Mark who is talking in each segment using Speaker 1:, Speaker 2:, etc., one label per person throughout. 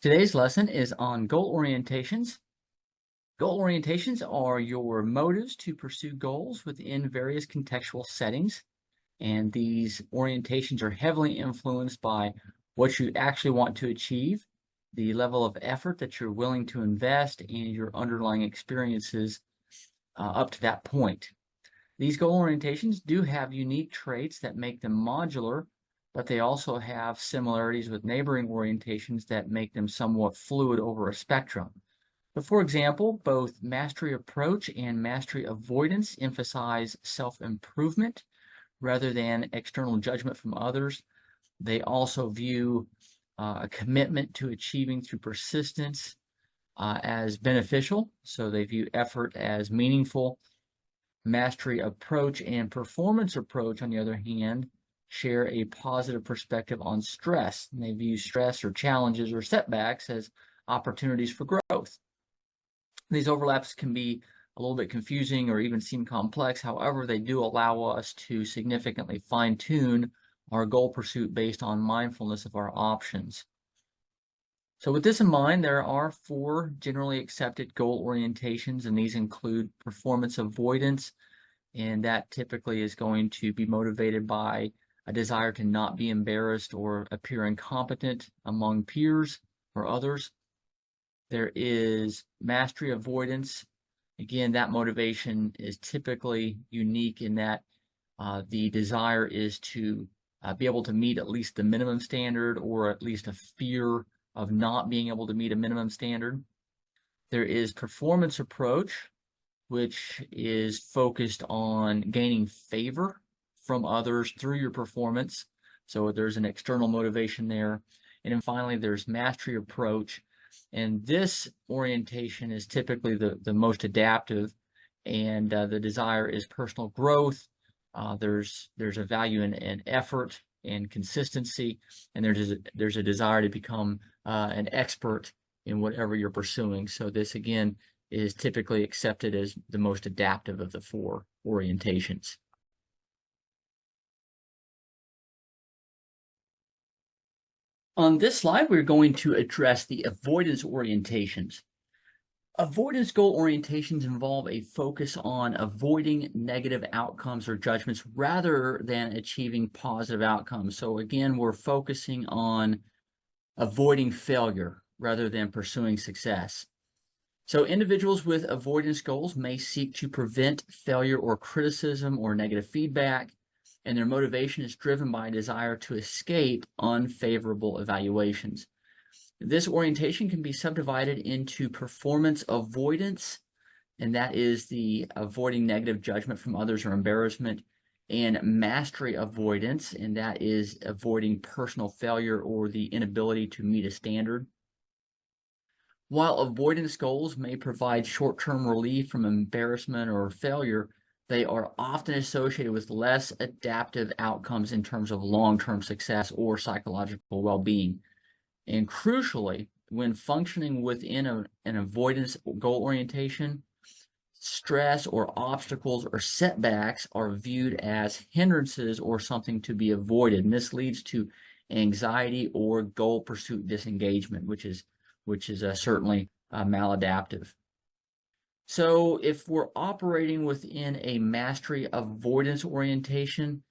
Speaker 1: Today's lesson is on goal orientations. Goal orientations are your motives to pursue goals within various contextual settings, and these orientations are heavily influenced by what you actually want to achieve, the level of effort that you're willing to invest, and your underlying experiences up to that point. These goal orientations do have unique traits that make them modular, but they also have similarities with neighboring orientations that make them somewhat fluid over a spectrum. But for example, both mastery approach and mastery avoidance emphasize self-improvement rather than external judgment from others. They also view a commitment to achieving through persistence as beneficial, so they view effort as meaningful. Mastery approach and performance approach, on the other hand, share a positive perspective on stress. And they view stress or challenges or setbacks as opportunities for growth. These overlaps can be a little bit confusing or even seem complex. However, they do allow us to significantly fine-tune our goal pursuit based on mindfulness of our options. So with this in mind, there are 4 generally accepted goal orientations, and these include performance avoidance, and that typically is going to be motivated by a desire to not be embarrassed or appear incompetent among peers or others. There is mastery avoidance. Again, that motivation is typically unique in that the desire is to be able to meet at least the minimum standard, or at least a fear of not being able to meet a minimum standard. There is performance approach, which is focused on gaining favor from others through your performance. So there's an external motivation there. And then finally, there's mastery approach. And this orientation is typically the most adaptive, and the desire is personal growth. There's a value in effort and consistency, and there's a desire to become an expert in whatever you're pursuing. So this, again, is typically accepted as the most adaptive of the 4 orientations. On this slide, we're going to address the avoidance orientations. Avoidance goal orientations involve a focus on avoiding negative outcomes or judgments rather than achieving positive outcomes. So again, we're focusing on avoiding failure rather than pursuing success. So individuals with avoidance goals may seek to prevent failure or criticism or negative feedback, and their motivation is driven by a desire to escape unfavorable evaluations. This orientation can be subdivided into performance avoidance, and that is the avoiding negative judgment from others or embarrassment, and mastery avoidance, and that is avoiding personal failure or the inability to meet a standard. While avoidance goals may provide short-term relief from embarrassment or failure, they are often associated with less adaptive outcomes in terms of long-term success or psychological well-being. And crucially, when functioning within an avoidance goal orientation, stress or obstacles or setbacks are viewed as hindrances or something to be avoided. And this leads to anxiety or goal pursuit disengagement, which is certainly maladaptive. So if we're operating within a mastery avoidance orientation,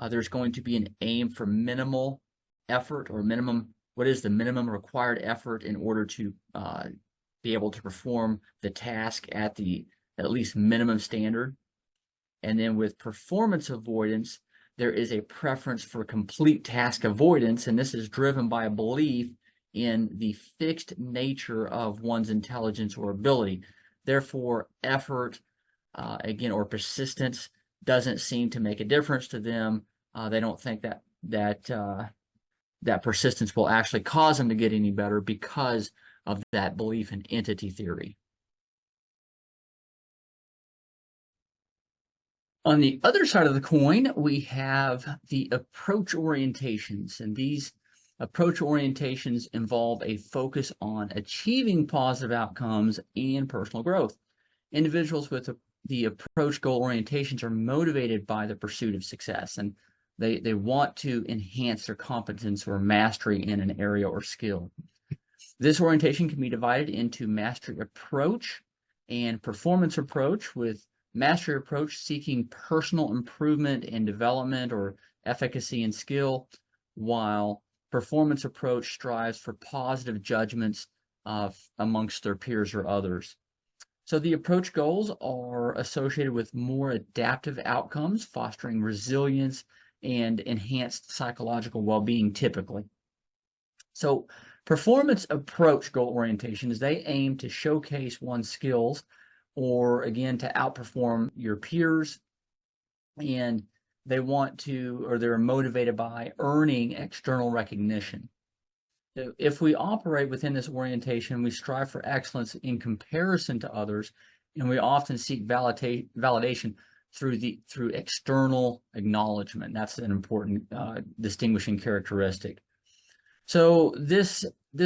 Speaker 1: there's going to be an aim for minimal effort, or what is the minimum required effort in order to be able to perform the task at least minimum standard. And then with performance avoidance, there is a preference for complete task avoidance, and this is driven by a belief in the fixed nature of one's intelligence or ability. Therefore, effort, again, or persistence doesn't seem to make a difference to them. They don't think that persistence will actually cause them to get any better because of that belief in entity theory. On the other side of the coin, we have the approach orientations, and these approach orientations involve a focus on achieving positive outcomes and personal growth. Individuals with the approach goal orientations are motivated by the pursuit of success, and they want to enhance their competence or mastery in an area or skill. This orientation can be divided into mastery approach and performance approach, with mastery approach seeking personal improvement and development or efficacy and skill, while performance approach strives for positive judgments amongst their peers or others. So the approach goals are associated with more adaptive outcomes, fostering resilience and enhanced psychological well-being typically. So performance approach goal orientations, they aim to showcase one's skills or again to outperform your peers, and they want to, or they're motivated by earning external recognition. So if we operate within this orientation, we strive for excellence in comparison to others, and we often seek validation through external acknowledgement. That's an important distinguishing characteristic. So this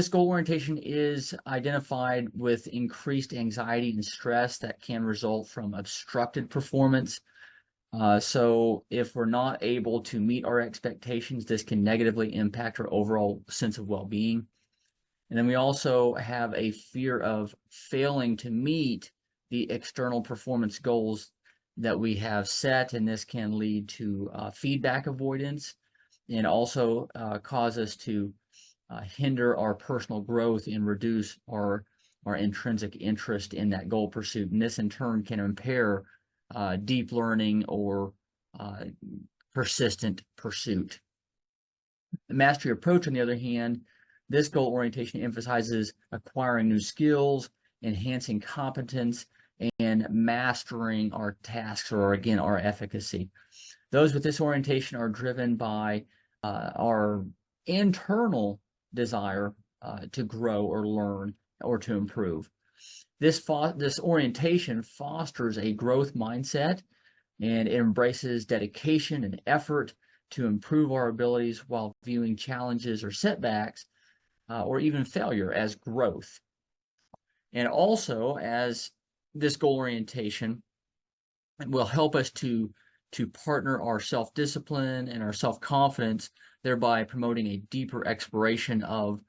Speaker 1: goal orientation is identified with increased anxiety and stress that can result from obstructed performance. So if we're not able to meet our expectations, this can negatively impact our overall sense of well-being. And then we also have a fear of failing to meet the external performance goals that we have set, and this can lead to feedback avoidance and also cause us to hinder our personal growth and reduce our intrinsic interest in that goal pursuit. And this in turn can impair deep learning or persistent pursuit. The mastery approach, on the other hand, this goal orientation emphasizes acquiring new skills, enhancing competence, and mastering our tasks, or again, our efficacy. Those with this orientation are driven by our internal desire to grow or learn or to improve. This orientation fosters a growth mindset, and it embraces dedication and effort to improve our abilities while viewing challenges or setbacks or even failure as growth. And also, as this goal orientation will help us to partner our self-discipline and our self-confidence, thereby promoting a deeper exploration of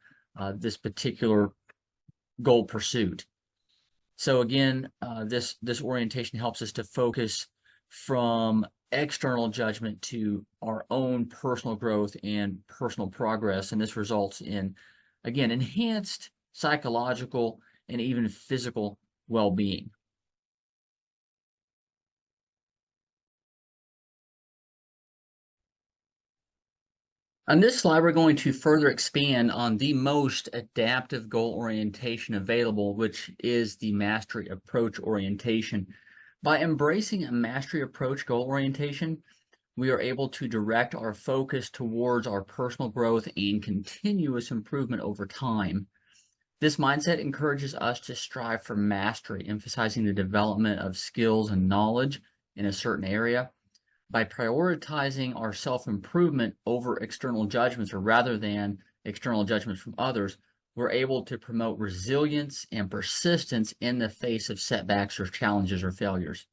Speaker 1: this particular goal pursuit. So again, this orientation helps us to focus from external judgment to our own personal growth and personal progress, and this results in, again, enhanced psychological and even physical well-being. On this slide, we're going to further expand on the most adaptive goal orientation available, which is the mastery approach orientation. By embracing a mastery approach goal orientation, we are able to direct our focus towards our personal growth and continuous improvement over time. This mindset encourages us to strive for mastery, emphasizing the development of skills and knowledge in a certain area. By prioritizing our self-improvement over external judgments, or rather than external judgments from others, we're able to promote resilience and persistence in the face of setbacks or challenges or failures.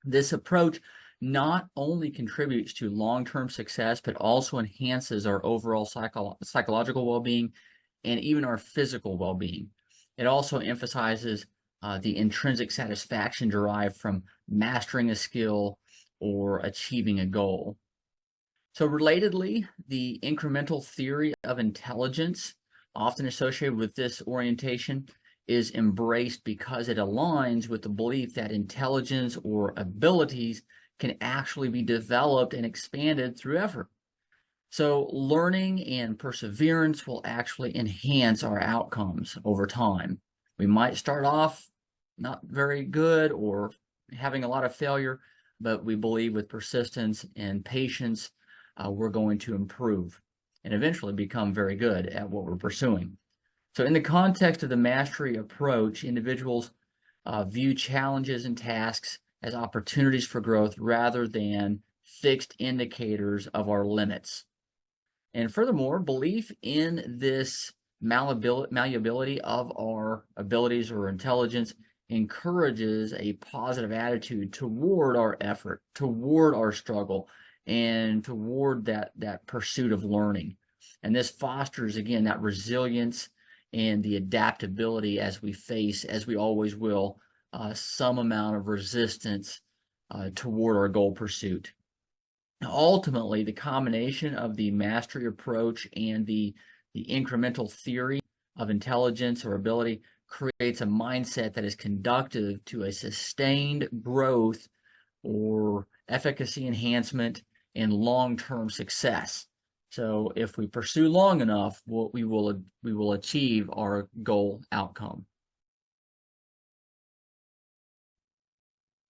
Speaker 1: This approach not only contributes to long-term success, but also enhances our overall psychological well-being and even our physical well-being. It also emphasizes the intrinsic satisfaction derived from mastering a skill or achieving a goal. So relatedly, the incremental theory of intelligence, often associated with this orientation, is embraced because it aligns with the belief that intelligence or abilities can actually be developed and expanded through effort. So learning and perseverance will actually enhance our outcomes over time. We might start off not very good or having a lot of failure, but we believe with persistence and patience, we're going to improve and eventually become very good at what we're pursuing. So in the context of the mastery approach, individuals view challenges and tasks as opportunities for growth rather than fixed indicators of our limits. And furthermore, belief in this malleability of our abilities or intelligence encourages a positive attitude toward our effort, toward our struggle, and toward that pursuit of learning. And this fosters, again, that resilience and the adaptability as we face, as we always will, some amount of resistance toward our goal pursuit. Ultimately, the combination of the mastery approach and the incremental theory of intelligence or ability creates a mindset that is conducive to a sustained growth or efficacy enhancement and long-term success. So if we pursue long enough, we will achieve our goal outcome.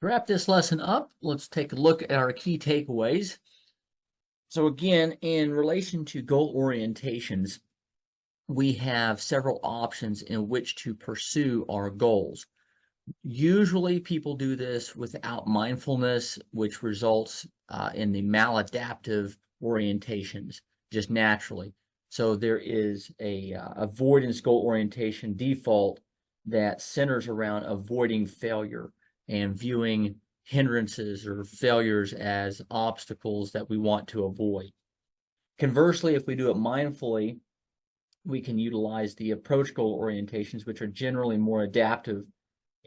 Speaker 1: To wrap this lesson up, let's take a look at our key takeaways. So again, in relation to goal orientations, we have several options in which to pursue our goals. Usually people do this without mindfulness, which results in the maladaptive orientations, just naturally. So there is a avoidance goal orientation default that centers around avoiding failure and viewing hindrances or failures as obstacles that we want to avoid. Conversely, if we do it mindfully, we can utilize the approach goal orientations, which are generally more adaptive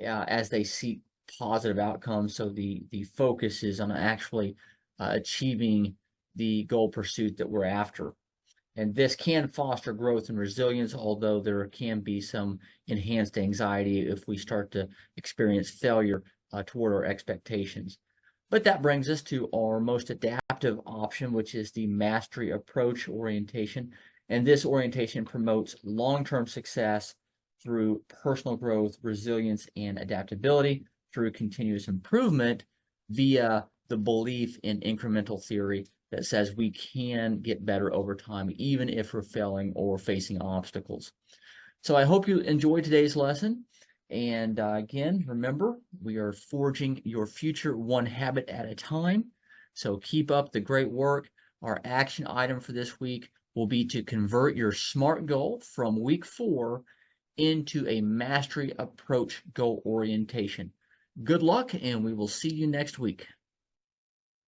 Speaker 1: as they seek positive outcomes. So the focus is on actually achieving the goal pursuit that we're after. And this can foster growth and resilience, although there can be some enhanced anxiety if we start to experience failure toward our expectations. But that brings us to our most adaptive option, which is the mastery approach orientation. And this orientation promotes long-term success through personal growth, resilience, and adaptability through continuous improvement via the belief in incremental theory that says we can get better over time, even if we're failing or facing obstacles. So I hope you enjoyed today's lesson. And again, remember, we are forging your future one habit at a time. So keep up the great work. Our action item for this week will be to convert your SMART goal from week 4 into a mastery approach goal orientation. Good luck, and we will see you next week.